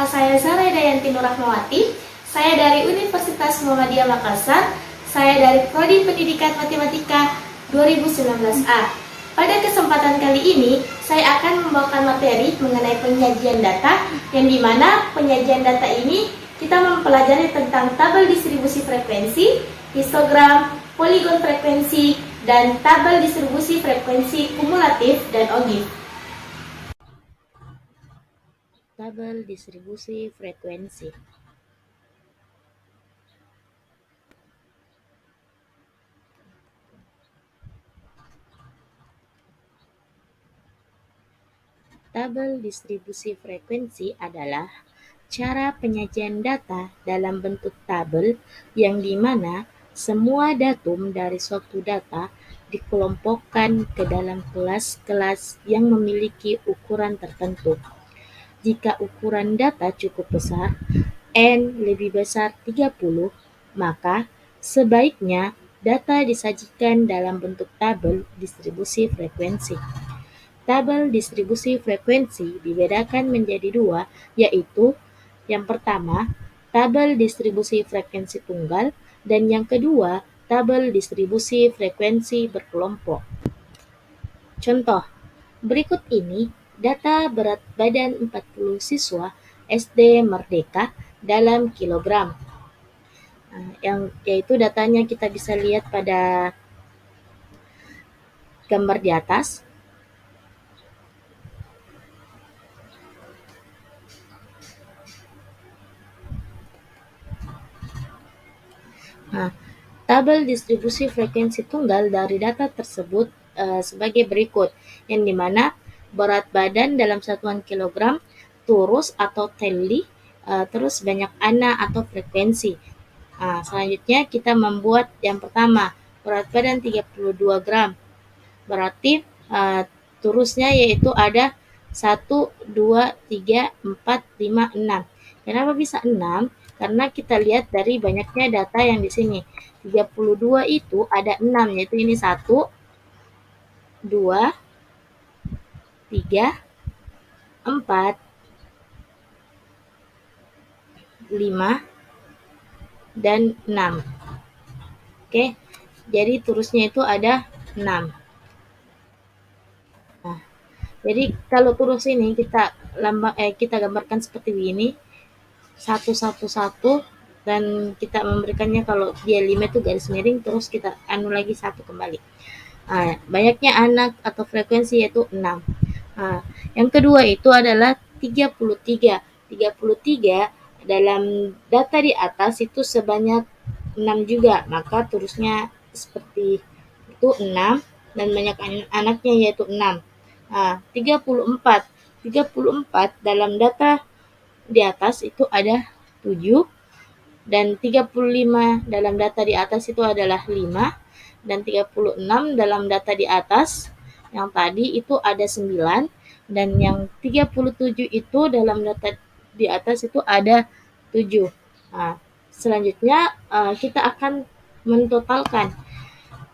Nama saya Zara Dayanti Nurrahmawati. Saya dari Universitas Muhammadiyah Makassar. Saya dari Prodi Pendidikan Matematika 2019A. Pada kesempatan kali ini, saya akan membawakan materi mengenai penyajian data, yang dimana penyajian data ini kita mempelajari tentang tabel distribusi frekuensi, histogram, poligon frekuensi, dan tabel distribusi frekuensi kumulatif dan ogif. Tabel distribusi frekuensi. Tabel distribusi frekuensi adalah cara penyajian data dalam bentuk tabel yang dimana semua datum dari suatu data dikelompokkan ke dalam kelas-kelas yang memiliki ukuran tertentu. Jika ukuran data cukup besar, N lebih besar 30, maka sebaiknya data disajikan dalam bentuk tabel distribusi frekuensi. Tabel distribusi frekuensi dibedakan menjadi dua, yaitu yang pertama, tabel distribusi frekuensi tunggal, dan yang kedua, tabel distribusi frekuensi berkelompok. Contoh, berikut ini data berat badan 40 siswa SD Merdeka dalam kilogram. Yaitu datanya kita bisa lihat pada gambar di atas. Tabel distribusi frekuensi tunggal dari data tersebut sebagai berikut, yang dimana berat badan dalam satuan kilogram, turus atau teli, terus banyak anak atau frekuensi. Selanjutnya kita membuat yang pertama, berat badan 32 gram, berarti turusnya yaitu ada 1, 2, 3, 4, 5, 6. Kenapa bisa 6? Karena kita lihat dari banyaknya data yang di sini. 32 itu ada 6, yaitu ini 1, 2, 3, 4, 5, dan 6. Oke, jadi turusnya itu ada 6. Jadi kalau turus ini kita gambarkan seperti ini, 1, 1, 1, dan kita memberikannya kalau dia 5 itu garis miring, terus kita lagi 1 kembali. Banyaknya anak atau frekuensi yaitu 6. Yang kedua itu adalah 33. 33 dalam data di atas itu sebanyak 6 juga, maka turusnya seperti itu 6, dan banyak anaknya yaitu 6. 34. 34 dalam data di atas itu ada 7, dan 35 dalam data di atas itu adalah 5, dan 36 dalam data di atas yang tadi itu ada 9, dan yang 37 itu dalam data di atas itu ada 7. Selanjutnya kita akan mentotalkan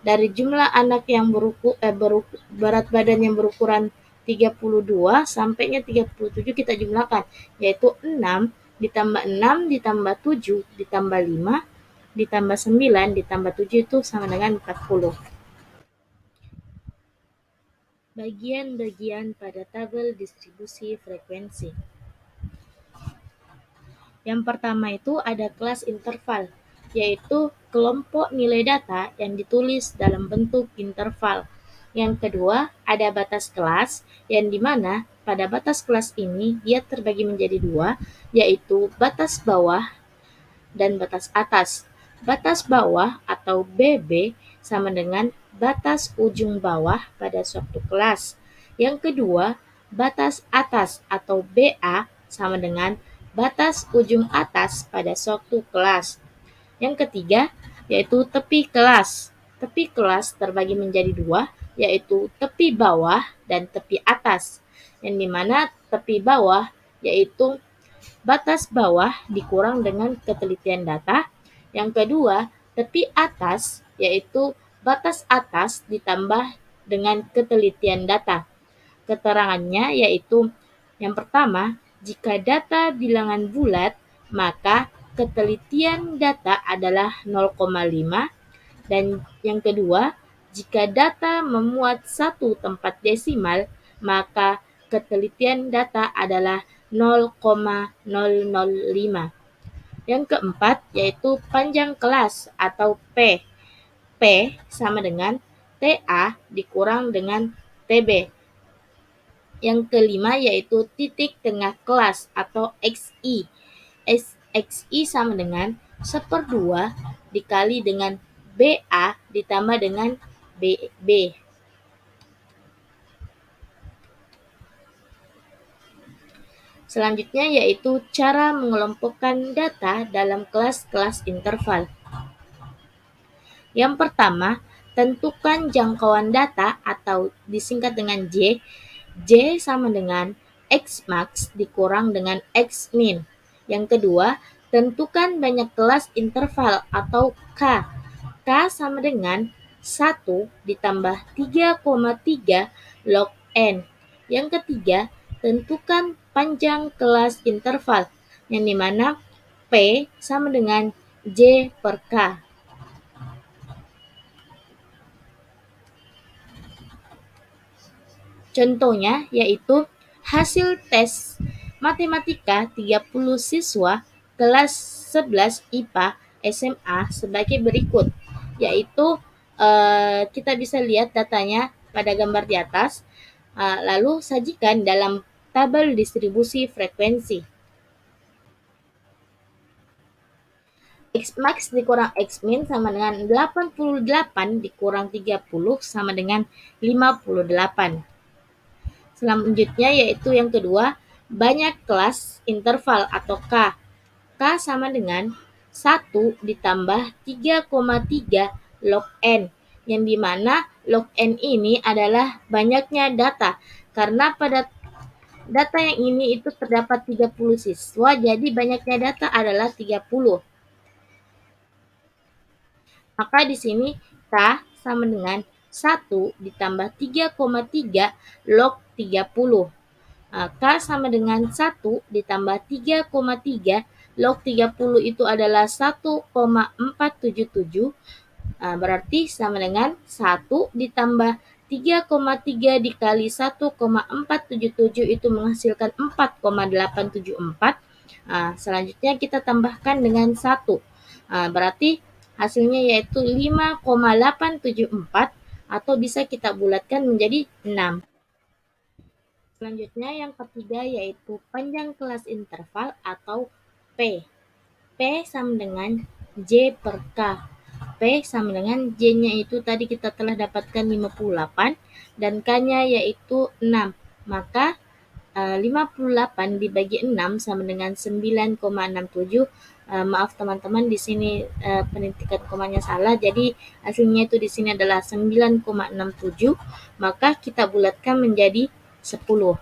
dari jumlah anak yang berat badan yang berukuran 32 sampainya 37 kita jumlahkan, yaitu 6 ditambah 6 ditambah 7 ditambah 5 ditambah 9 ditambah 7 itu sama dengan 40. Bagian-bagian pada tabel distribusi frekuensi. Yang pertama itu ada kelas interval, yaitu kelompok nilai data yang ditulis dalam bentuk interval. Yang kedua, ada batas kelas, yang dimana pada batas kelas ini dia terbagi menjadi dua, yaitu batas bawah dan batas atas. Batas bawah atau BB sama dengan batas ujung bawah pada suatu kelas. Yang kedua, batas atas atau BA sama dengan batas ujung atas pada suatu kelas. Yang ketiga, yaitu tepi kelas. Tepi kelas terbagi menjadi dua, yaitu tepi bawah dan tepi atas. Yang dimana tepi bawah yaitu batas bawah dikurang dengan ketelitian data. Yang kedua, tepi atas yaitu batas atas ditambah dengan ketelitian data. Keterangannya yaitu yang pertama, Jika data bilangan bulat, maka ketelitian data adalah 0,5. Dan yang kedua, jika data memuat satu tempat desimal, maka ketelitian data adalah 0,005. Yang keempat yaitu panjang kelas atau P. P sama dengan TA dikurang dengan TB. Yang kelima yaitu titik tengah kelas atau XI. XI sama dengan 1/2 dikali dengan BA ditambah dengan BB. Selanjutnya yaitu cara mengelompokkan data dalam kelas-kelas interval. Yang pertama, tentukan jangkauan data atau disingkat dengan J. J sama dengan X max dikurang dengan X min. Yang kedua, tentukan banyak kelas interval atau K. K sama dengan 1 ditambah 3,3 log N. Yang ketiga, tentukan panjang kelas interval, yang dimana P sama dengan J per K. Contohnya yaitu hasil tes matematika 30 siswa kelas 11 IPA SMA sebagai berikut, yaitu kita bisa lihat datanya pada gambar di atas, lalu sajikan dalam tabel distribusi frekuensi. X max dikurang X min sama dengan 88 dikurang 30 sama dengan 58. Selanjutnya yaitu yang kedua, banyak kelas interval atau K. K sama dengan 1 ditambah 3,3 log N, yang dimana log N ini adalah banyaknya data. Karena pada data yang ini itu terdapat 30 siswa, jadi banyaknya data adalah 30. Maka di sini K sama dengan 1 ditambah 3,3 log 30. K sama dengan 1 ditambah 3,3 log 30 itu adalah 1,477. Berarti sama dengan 1 ditambah 3,3 dikali 1,477 itu menghasilkan 4,874. Selanjutnya kita tambahkan dengan 1. Berarti hasilnya yaitu 5,874 atau bisa kita bulatkan menjadi 6. Selanjutnya yang ketiga yaitu panjang kelas interval atau P. P sama dengan J per K. P sama dengan J-nya itu tadi kita telah dapatkan 58 dan K-nya yaitu 6. Maka 58 dibagi 6 sama dengan 9,67. Maaf teman-teman, di sini penitikan komanya salah. Jadi hasilnya itu di sini adalah 9,67. Maka kita bulatkan menjadi 10.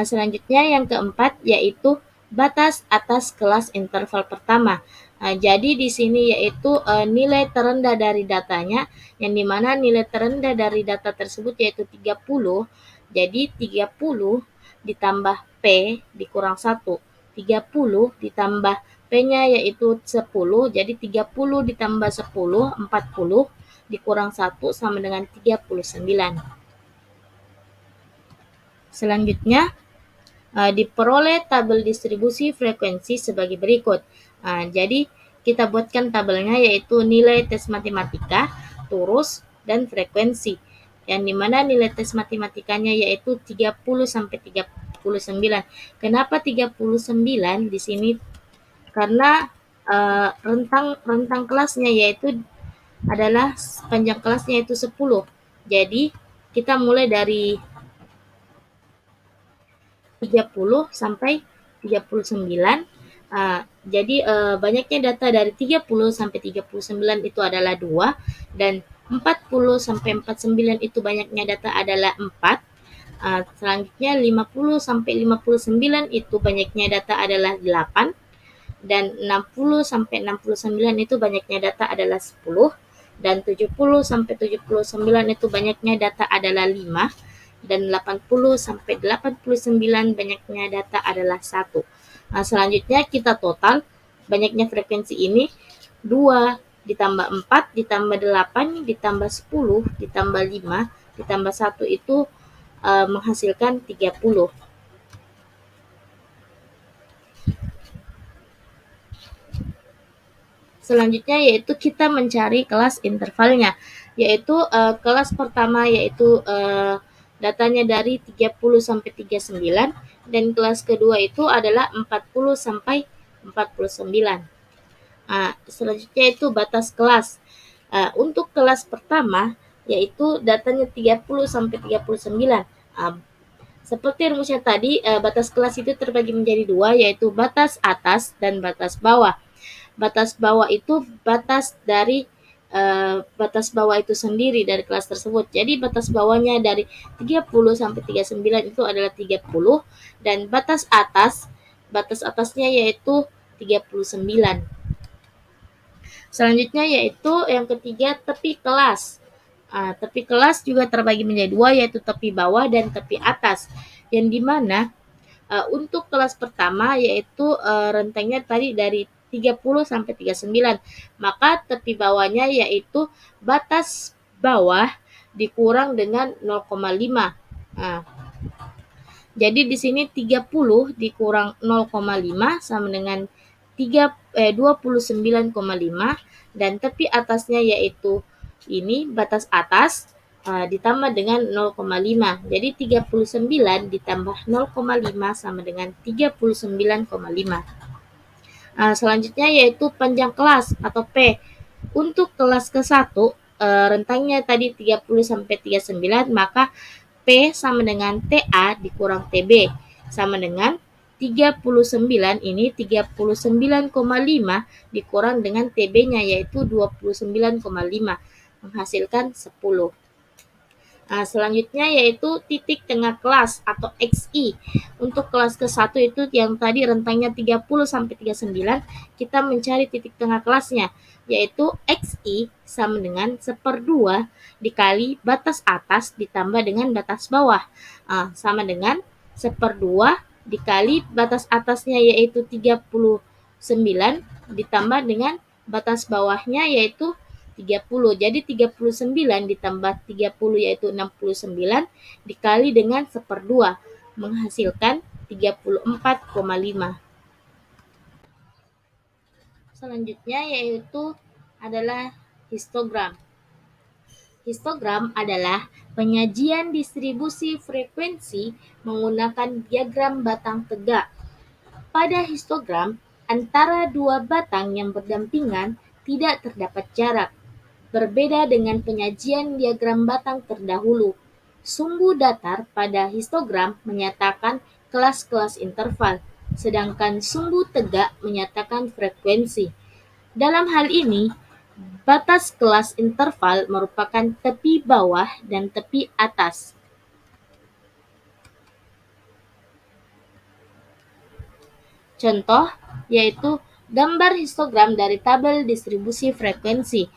Selanjutnya yang keempat yaitu batas atas kelas interval pertama. Jadi di sini yaitu nilai terendah dari datanya, yang dimana nilai terendah dari data tersebut yaitu 30. Jadi 30 ditambah P dikurang 1. 30 ditambah P-nya yaitu 10. Jadi 30 ditambah 10, 40 dikurang 1 sama dengan 39. Selanjutnya diperoleh tabel distribusi frekuensi sebagai berikut. Jadi kita buatkan tabelnya yaitu nilai tes matematika, turus, dan frekuensi. Yang dimana nilai tes matematikanya yaitu 30 sampai 39. Kenapa 39 di sini? Karena rentang kelasnya yaitu adalah panjang kelasnya yaitu 10. Jadi kita mulai dari 30 sampai 39. Jadi banyaknya data dari 30 sampai 39 itu adalah 2, dan 40 sampai 49 itu banyaknya data adalah 4. Selanjutnya 50 sampai 59 itu banyaknya data adalah 8, dan 60 sampai 69 itu banyaknya data adalah 10, dan 70 sampai 79 itu banyaknya data adalah 5, dan 80 sampai 89 banyaknya data adalah 1. Nah, selanjutnya kita total banyaknya frekuensi ini 2 ditambah 4 ditambah 8 ditambah 10 ditambah 5 ditambah 1 itu menghasilkan 30. Selanjutnya yaitu kita mencari kelas intervalnya, yaitu kelas pertama yaitu datanya dari 30 sampai 39 dan kelas kedua itu adalah 40 sampai 49. Selanjutnya itu batas kelas. Untuk kelas pertama yaitu datanya 30 sampai 39. Seperti rumusnya tadi, batas kelas itu terbagi menjadi 2, yaitu batas atas dan batas bawah. Batas bawah itu batas dari batas bawah itu sendiri dari kelas tersebut. Jadi batas bawahnya dari 30 sampai 39 itu adalah 30 dan batas atasnya yaitu 39. Selanjutnya yaitu yang ketiga tepi kelas. Tepi kelas juga terbagi menjadi 2, yaitu tepi bawah dan tepi atas. Yang dimana untuk kelas pertama yaitu rentangnya tadi dari 30 sampai 39. Maka tepi bawahnya yaitu batas bawah dikurang dengan 0,5. Jadi di sini 30 dikurang 0,5 sama dengan 29,5 dan tepi atasnya yaitu ini batas atas ditambah dengan 0,5. Jadi 39 ditambah 0,5 sama dengan 39,5. Selanjutnya yaitu panjang kelas atau P. Untuk kelas ke-1 rentangnya tadi 30 sampai 39, maka P sama dengan TA dikurang TB sama dengan 39 ini 39,5 dikurang dengan TB-nya yaitu 29,5 menghasilkan 10. Selanjutnya yaitu titik tengah kelas atau XI. Untuk kelas ke-1 itu yang tadi rentangnya 30 sampai 39, kita mencari titik tengah kelasnya yaitu XI sama dengan 1/2 dikali batas atas ditambah dengan batas bawah. Sama dengan 1/2 dikali batas atasnya yaitu 39 ditambah dengan batas bawahnya yaitu 30. Jadi 39 ditambah 30 yaitu 69 dikali dengan 1/2 menghasilkan 34,5. Selanjutnya yaitu adalah histogram. Histogram adalah penyajian distribusi frekuensi menggunakan diagram batang tegak. Pada histogram, antara dua batang yang berdampingan tidak terdapat jarak. Berbeda dengan penyajian diagram batang terdahulu, sumbu datar pada histogram menyatakan kelas-kelas interval, sedangkan sumbu tegak menyatakan frekuensi. Dalam hal ini, batas kelas interval merupakan tepi bawah dan tepi atas. Contoh yaitu gambar histogram dari tabel distribusi frekuensi.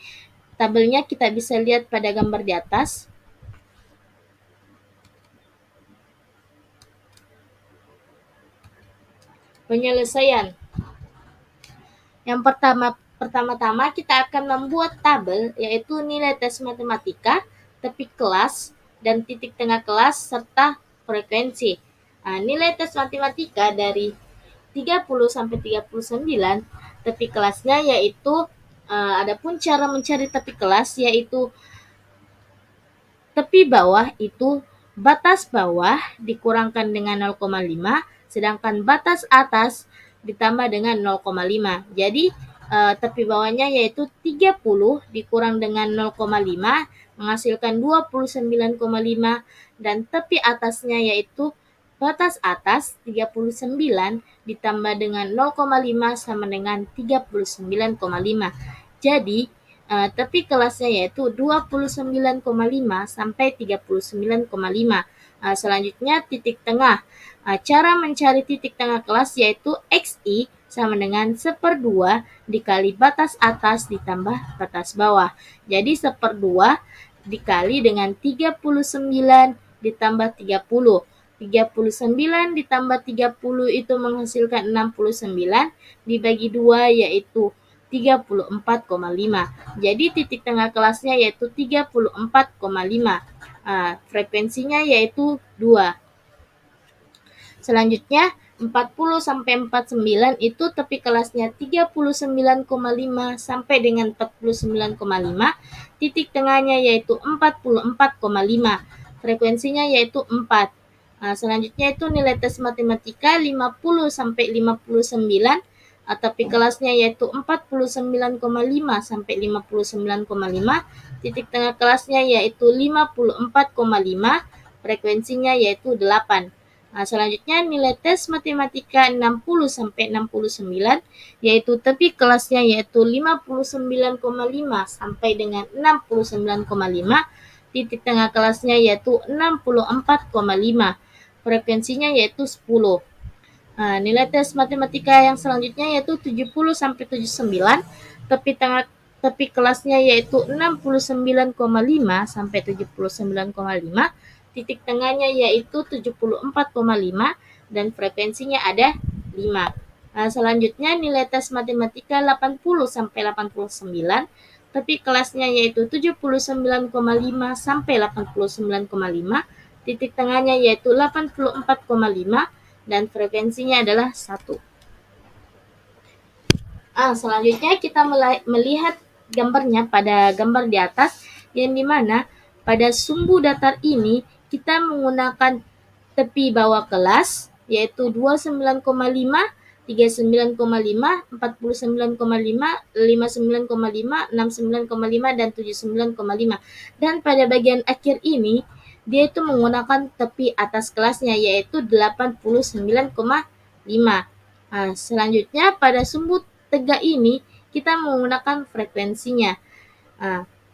Tabelnya kita bisa lihat pada gambar di atas. Penyelesaian. Yang pertama-tama kita akan membuat tabel yaitu nilai tes matematika, tepi kelas, dan titik tengah kelas serta frekuensi. Nilai tes matematika dari 30 sampai 39, tepi kelasnya yaitu adapun cara mencari tepi kelas yaitu tepi bawah itu batas bawah dikurangkan dengan 0,5 sedangkan batas atas ditambah dengan 0,5. Jadi tepi bawahnya yaitu 30 dikurang dengan 0,5 menghasilkan 29,5 dan tepi atasnya yaitu batas atas 39 ditambah dengan 0,5 sama dengan 39,5. Jadi tepi kelasnya yaitu 29,5 sampai 39,5. Selanjutnya titik tengah. Cara mencari titik tengah kelas yaitu XI sama dengan 1/2 dikali batas atas ditambah batas bawah. Jadi 1/2 dikali dengan 39 ditambah 30. 39 ditambah 30 itu menghasilkan 69, dibagi 2 yaitu 34,5. Jadi titik tengah kelasnya yaitu 34,5. Frekuensinya yaitu 2. Selanjutnya 40 sampai 49 itu tepi kelasnya 39,5 sampai dengan 49,5. Titik tengahnya yaitu 44,5. Frekuensinya yaitu 4. Selanjutnya itu nilai tes matematika 50 sampai 59, tepi kelasnya yaitu 49,5 sampai 59,5. Titik tengah kelasnya yaitu 54,5. Frekuensinya yaitu 8. Selanjutnya nilai tes matematika 60 sampai 69, yaitu tepi kelasnya yaitu 59,5 sampai dengan 69,5. Titik tengah kelasnya yaitu 64,5. Frekuensinya yaitu 10. Nilai tes matematika yang selanjutnya yaitu 70 sampai 79, tepi kelasnya yaitu 69,5 sampai 79,5. Titik tengahnya yaitu 74,5 dan frekuensinya ada 5. Selanjutnya nilai tes matematika 80 sampai 89, tepi kelasnya yaitu 79,5 sampai 89,5. Titik tengahnya yaitu 84,5 dan frekuensinya adalah 1. Selanjutnya kita melihat gambarnya pada gambar di atas, yang dimana pada sumbu datar ini kita menggunakan tepi bawah kelas yaitu 29,5, 39,5, 49,5, 59,5, 69,5 dan 79,5. Dan pada bagian akhir ini dia itu menggunakan tepi atas kelasnya yaitu 89,5. Selanjutnya pada sumbu tegak ini kita menggunakan frekuensinya.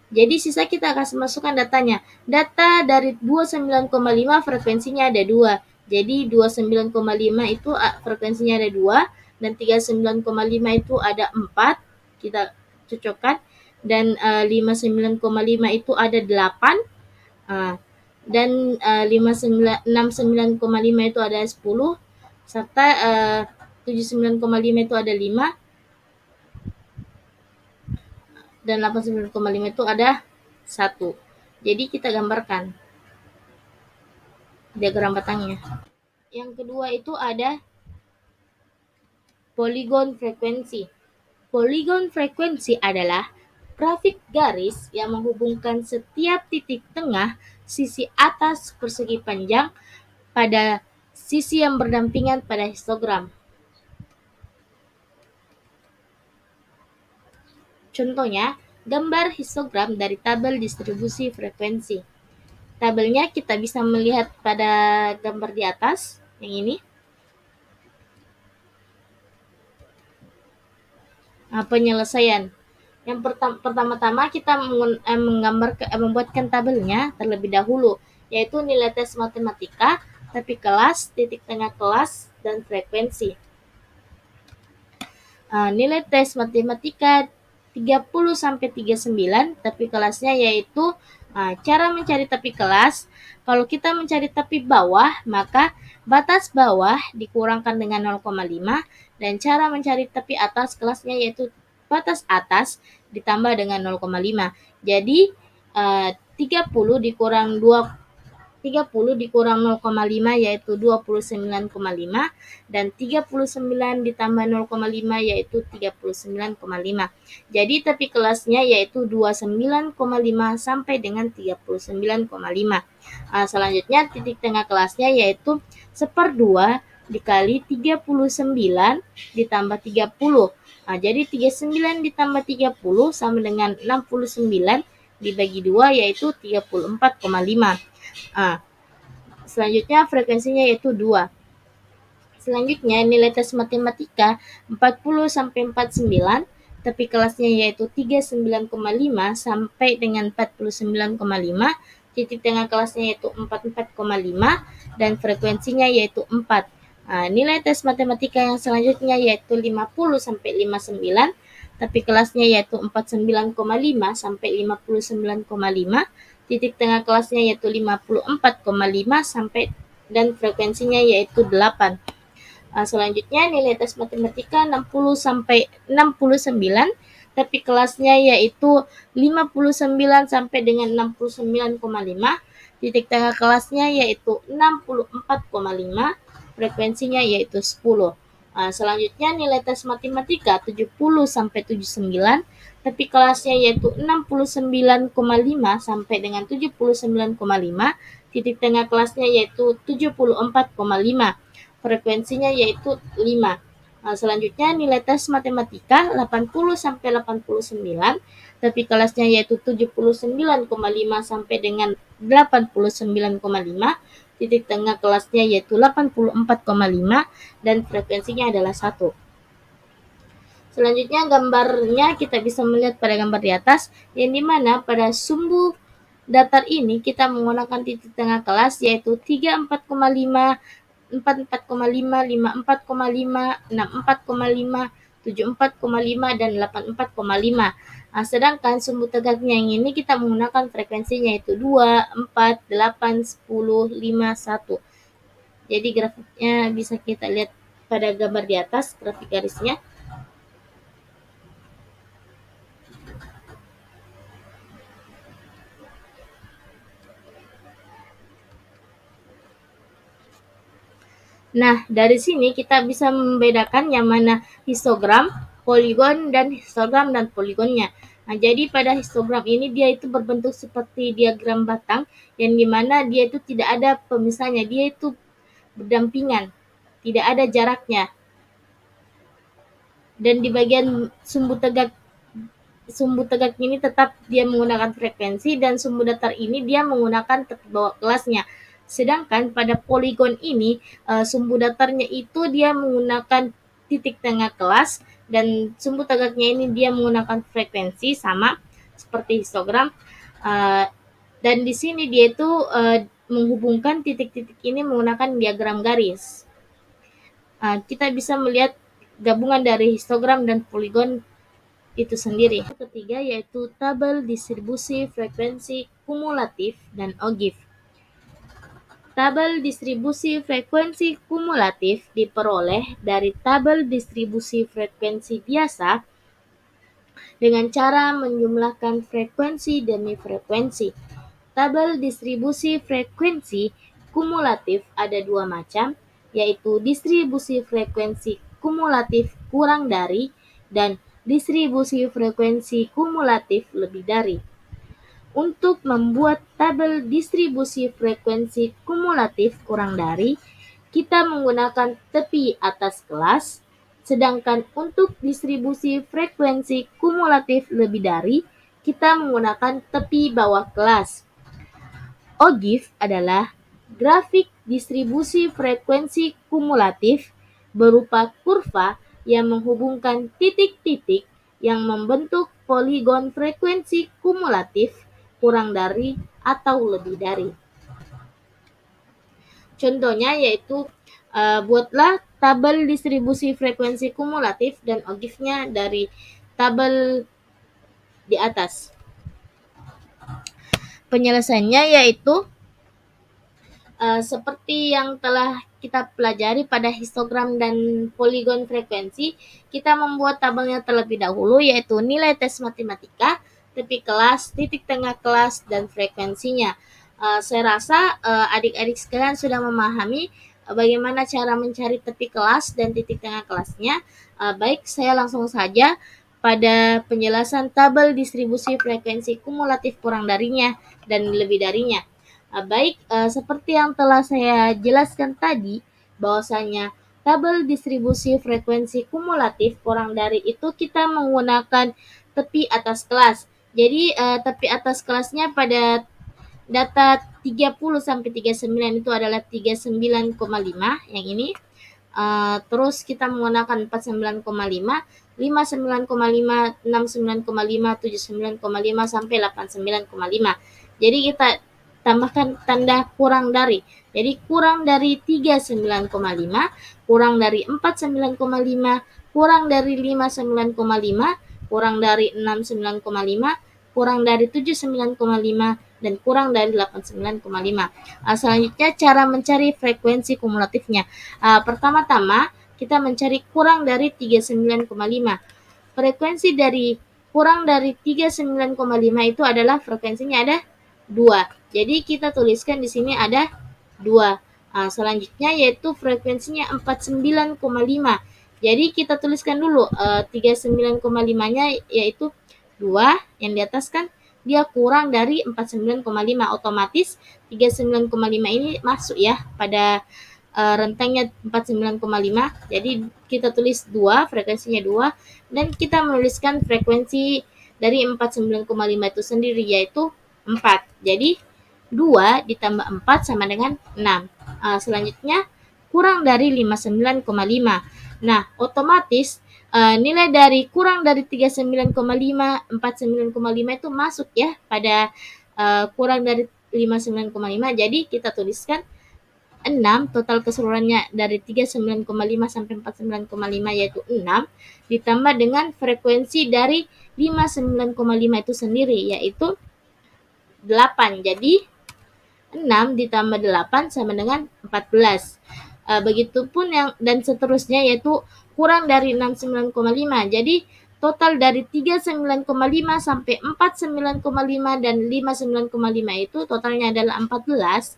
Jadi sisa kita akan masukkan datanya. Data dari 29,5 frekuensinya ada 2. Jadi 29,5 itu frekuensinya ada 2 dan 39,5 itu ada 4. Kita cocokkan. Dan 59,5 itu ada 8. Dan 69,5 itu ada 10. Serta 79,5 itu ada 5. Dan 89,5 itu ada 1. Jadi kita gambarkan diagram batangnya. Yang kedua itu ada poligon frekuensi. Poligon frekuensi adalah grafik garis yang menghubungkan setiap titik tengah sisi atas persegi panjang pada sisi yang berdampingan pada histogram. Contohnya, gambar histogram dari tabel distribusi frekuensi. Tabelnya kita bisa melihat pada gambar di atas, yang ini. Penyelesaian. Yang pertama-tama kita membuatkan tabelnya terlebih dahulu, yaitu nilai tes matematika, tepi kelas, titik tengah kelas, dan frekuensi. Nilai tes matematika 30 sampai 39, tepi kelasnya yaitu cara mencari tepi kelas. Kalau kita mencari tepi bawah, maka batas bawah dikurangkan dengan 0,5 dan cara mencari tepi atas kelasnya yaitu batas atas ditambah dengan 0,5. Jadi 30 dikurang 0,5 yaitu 29,5 dan 39 ditambah 0,5 yaitu 39,5. Jadi tepi kelasnya yaitu 29,5 sampai dengan 39,5. Selanjutnya titik tengah kelasnya yaitu 1/2 dikali 39 ditambah 30. Jadi 39 ditambah 30 sama dengan 69 dibagi 2 yaitu 34,5. Selanjutnya frekuensinya yaitu 2. Selanjutnya nilai tes matematika 40 sampai 49, tepi kelasnya yaitu 39,5 sampai dengan 49,5, titik tengah kelasnya yaitu 44,5 dan frekuensinya yaitu 4. Nilai tes matematika yang selanjutnya yaitu 50 sampai 59, tepi kelasnya yaitu 49,5 sampai 59,5, titik tengah kelasnya yaitu 54,5 sampai dan frekuensinya yaitu 8. Selanjutnya nilai tes matematika 60 sampai 69, tapi kelasnya yaitu 59 sampai dengan 69,5, titik tengah kelasnya yaitu 64,5, frekuensinya yaitu 10. Selanjutnya nilai tes matematika 70 sampai 79, tapi kelasnya yaitu 69,5 sampai dengan 79,5, titik tengah kelasnya yaitu 74,5. Frekuensinya yaitu 5. Selanjutnya nilai tes matematika 80 sampai 89, tapi kelasnya yaitu 79,5 sampai dengan 89,5, titik tengah kelasnya yaitu 84,5 dan frekuensinya adalah 1. Selanjutnya gambarnya kita bisa melihat pada gambar di atas, yang dimana pada sumbu datar ini kita menggunakan titik tengah kelas yaitu 34,5, 44,5, 54,5, 64,5, 74,5, dan 84,5. Sedangkan sumbu tegaknya yang ini kita menggunakan frekuensinya yaitu 2, 4, 8, 10, 5, 1. Jadi grafiknya bisa kita lihat pada gambar di atas, grafik garisnya. Nah, dari sini kita bisa membedakan yang mana histogram, poligon, dan histogram dan poligonnya. Jadi pada histogram ini dia itu berbentuk seperti diagram batang, yang dimana dia itu tidak ada pemisahnya, dia itu berdampingan, tidak ada jaraknya. Dan di bagian sumbu tegak ini tetap dia menggunakan frekuensi, dan sumbu datar ini dia menggunakan tepi bawah kelasnya. Sedangkan pada poligon ini sumbu datarnya itu dia menggunakan titik tengah kelas, dan sumbu tegaknya ini dia menggunakan frekuensi sama seperti histogram. Dan di sini dia itu menghubungkan titik-titik ini menggunakan diagram garis. Kita bisa melihat gabungan dari histogram dan poligon itu sendiri. Yang ketiga yaitu tabel distribusi frekuensi kumulatif dan ogive. Tabel distribusi frekuensi kumulatif diperoleh dari tabel distribusi frekuensi biasa dengan cara menjumlahkan frekuensi demi frekuensi. Tabel distribusi frekuensi kumulatif ada dua macam, yaitu distribusi frekuensi kumulatif kurang dari dan distribusi frekuensi kumulatif lebih dari. Untuk membuat tabel distribusi frekuensi kumulatif kurang dari, kita menggunakan tepi atas kelas, sedangkan untuk distribusi frekuensi kumulatif lebih dari, kita menggunakan tepi bawah kelas. Ogive adalah grafik distribusi frekuensi kumulatif berupa kurva yang menghubungkan titik-titik yang membentuk poligon frekuensi kumulatif kurang dari atau lebih dari. Contohnya yaitu buatlah tabel distribusi frekuensi kumulatif dan ogive-nya dari tabel di atas. Penyelesaiannya yaitu seperti yang telah kita pelajari pada histogram dan poligon frekuensi, kita membuat tabelnya terlebih dahulu yaitu nilai tes matematika, tepi kelas, titik tengah kelas, dan frekuensinya. Saya rasa adik-adik sekalian sudah memahami bagaimana cara mencari tepi kelas dan titik tengah kelasnya. Baik, saya langsung saja pada penjelasan tabel distribusi frekuensi kumulatif kurang darinya dan lebih darinya. Baik, seperti yang telah saya jelaskan tadi, bahwasanya tabel distribusi frekuensi kumulatif kurang dari itu kita menggunakan tepi atas kelas. Jadi tepi atas kelasnya pada data 30 sampai 39 itu adalah 39,5 yang ini. Terus kita menggunakan 49,5, 59,5, 69,5, 79,5 sampai 89,5. Jadi kita tambahkan tanda kurang dari. Jadi kurang dari 39,5, kurang dari 49,5, kurang dari 59,5, kurang dari 69,5, kurang dari 79,5, dan kurang dari 89,5. Selanjutnya cara mencari frekuensi kumulatifnya. Pertama-tama kita mencari kurang dari 39,5. Frekuensi dari kurang dari 39,5 itu adalah frekuensinya ada 2. Jadi kita tuliskan di sini ada 2. Selanjutnya yaitu frekuensinya 49,5. Jadi kita tuliskan dulu 39,5-nya yaitu 2, yang di atas kan dia kurang dari 49,5, otomatis 39,5 ini masuk ya pada rentangnya 49,5. Jadi kita tulis 2, frekuensinya 2, dan kita menuliskan frekuensi dari 49,5 itu sendiri yaitu 4. Jadi 2 ditambah 4 sama dengan 6. Selanjutnya kurang dari 59,5. Nah, otomatis nilai dari kurang dari 39,5, 49,5 itu masuk ya pada kurang dari 59,5. Jadi kita tuliskan 6, total keseluruhannya dari 39,5 sampai 49,5 yaitu 6, ditambah dengan frekuensi dari 59,5 itu sendiri yaitu 8. Jadi 6 ditambah 8 sama dengan 14. Begitupun yang dan seterusnya yaitu kurang dari 69,5. Jadi total dari 39,5 sampai 49,5 dan 59,5 itu totalnya adalah 14.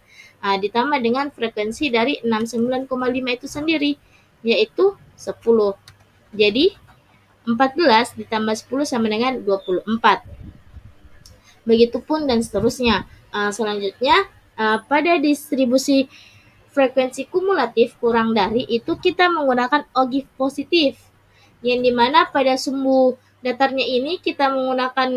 Ditambah dengan frekuensi dari 69,5 itu sendiri yaitu 10. Jadi 14 ditambah 10 sama dengan 24. Begitupun dan seterusnya. Selanjutnya pada distribusi frekuensi kumulatif kurang dari itu kita menggunakan ogive positif, yang dimana pada sumbu datarnya ini kita menggunakan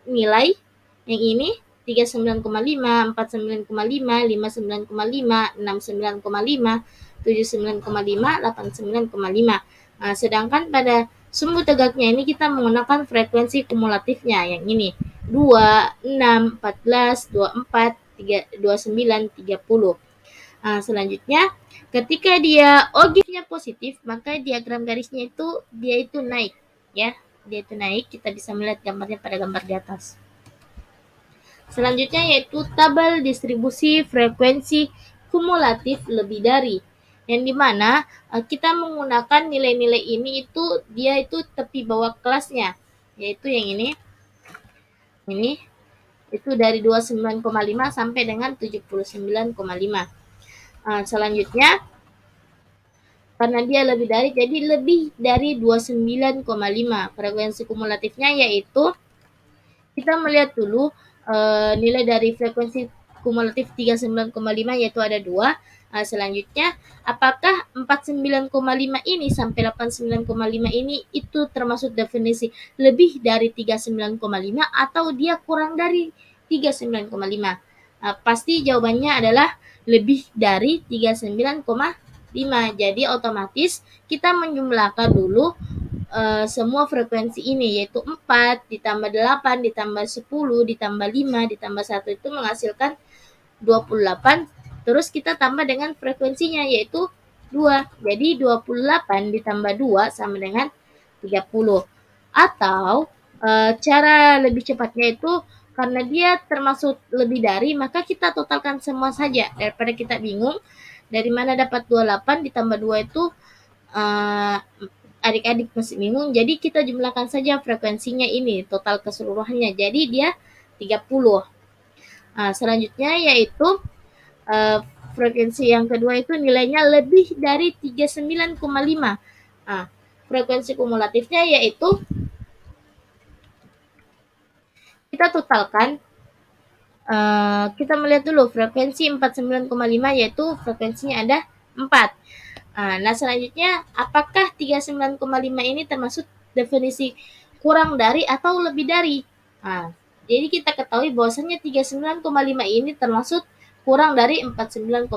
nilai yang ini 39,5, 49,5, 59,5, 69,5, 79,5, 89,5. Sedangkan pada sumbu tegaknya ini kita menggunakan frekuensi kumulatifnya yang ini 2, 6, 14, 24, 29, 30. Selanjutnya ketika dia ogive-nya positif maka diagram garisnya itu dia itu naik ya, dia itu naik. Kita bisa melihat gambarnya pada gambar di atas. Selanjutnya yaitu tabel distribusi frekuensi kumulatif lebih dari, yang dimana kita menggunakan nilai-nilai ini itu dia itu tepi bawah kelasnya yaitu yang ini itu dari 29,5 sampai dengan 79,5. Selanjutnya karena dia lebih dari, jadi lebih dari 29,5 frekuensi kumulatifnya yaitu kita melihat dulu nilai dari frekuensi kumulatif 39,5 yaitu ada 2. Selanjutnya apakah 49,5 ini sampai 89,5 ini itu termasuk definisi lebih dari 39,5 atau dia kurang dari 39,5? Pasti jawabannya adalah lebih dari 39,5. Jadi otomatis kita menjumlahkan dulu semua frekuensi ini yaitu 4 ditambah 8 ditambah 10 ditambah 5 ditambah 1 itu menghasilkan 28. Terus kita tambah dengan frekuensinya yaitu 2. Jadi 28 ditambah 2 sama dengan 30. Atau cara lebih cepatnya itu karena dia termasuk lebih dari maka kita totalkan semua saja daripada kita bingung dari mana dapat 28 ditambah 2 itu adik-adik masih bingung. Jadi kita jumlahkan saja frekuensinya ini total keseluruhannya. Jadi dia 30. Selanjutnya yaitu frekuensi yang kedua itu nilainya lebih dari 39,5. Frekuensi kumulatifnya yaitu kita totalkan, kita melihat dulu frekuensi 49,5 yaitu frekuensinya ada 4. Nah selanjutnya apakah 39,5 ini termasuk definisi kurang dari atau lebih dari? Jadi kita ketahui bahwasannya 39,5 ini termasuk kurang dari 49,5.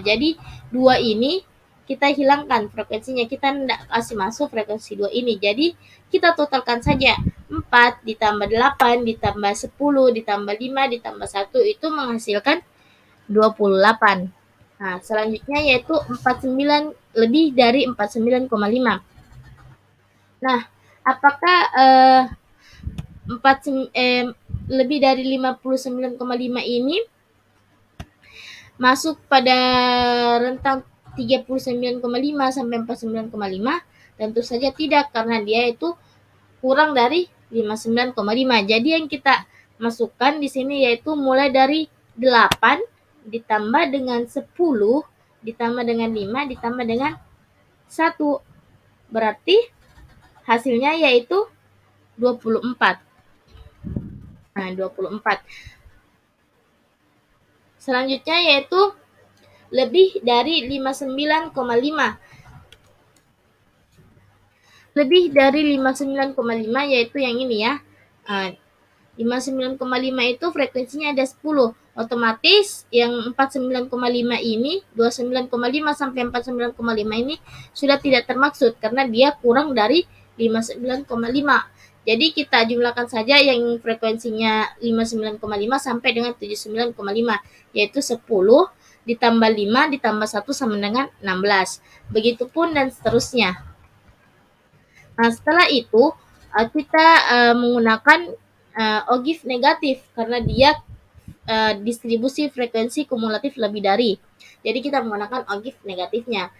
Jadi 2 ini kita hilangkan frekuensinya, kita tidak kasih masuk frekuensi 2 ini. Jadi kita totalkan saja 4 ditambah 8 ditambah 10 ditambah 5 ditambah 1 itu menghasilkan 28. Selanjutnya yaitu 49 lebih dari 49,5. Nah, apakah lebih dari 59,5 ini masuk pada rentang 39,5 sampai 49,5? Tentu saja tidak, karena dia itu kurang dari 59,5. Jadi yang kita masukkan di sini yaitu mulai dari 8 ditambah dengan 10 ditambah dengan 5 ditambah dengan 1. Berarti hasilnya yaitu 24. Nah, 24. Selanjutnya yaitu lebih dari 59,5. Lebih dari 59,5 yaitu yang ini ya. 59,5 itu frekuensinya ada 10. Otomatis yang 49,5 ini, 29,5 sampai 49,5 ini sudah tidak termaksud karena dia kurang dari 59,5. Jadi kita jumlahkan saja yang frekuensinya 59,5 sampai dengan 79,5, yaitu 10 ditambah 5 ditambah 1 sama dengan 16. Begitupun dan seterusnya. Nah, setelah itu kita menggunakan OGIF negatif karena dia distribusi frekuensi kumulatif lebih dari. Jadi kita menggunakan OGIF negatifnya.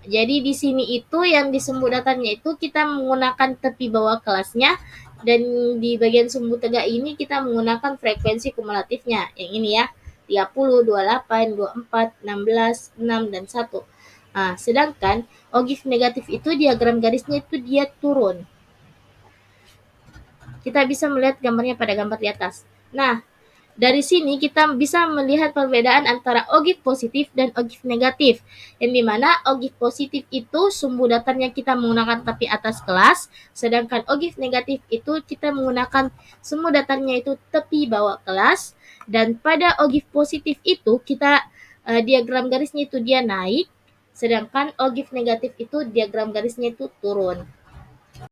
Jadi di sini itu yang di sumbu datanya itu kita menggunakan tepi bawah kelasnya, dan di bagian sumbu tegak ini kita menggunakan frekuensi kumulatifnya. Yang ini ya, 30, 28, 24, 16, 6, dan 1. Nah, sedangkan OGIF negatif itu diagram garisnya itu dia turun. Kita bisa melihat gambarnya pada gambar di atas. Nah, dari sini kita bisa melihat perbedaan antara OGIF positif dan OGIF negatif. Yang dimana OGIF positif itu sumbu datarnya kita menggunakan tepi atas kelas, sedangkan OGIF negatif itu kita menggunakan sumbu datarnya itu tepi bawah kelas. Dan pada OGIF positif itu kita diagram garisnya itu dia naik, sedangkan OGIF negatif itu diagram garisnya itu turun.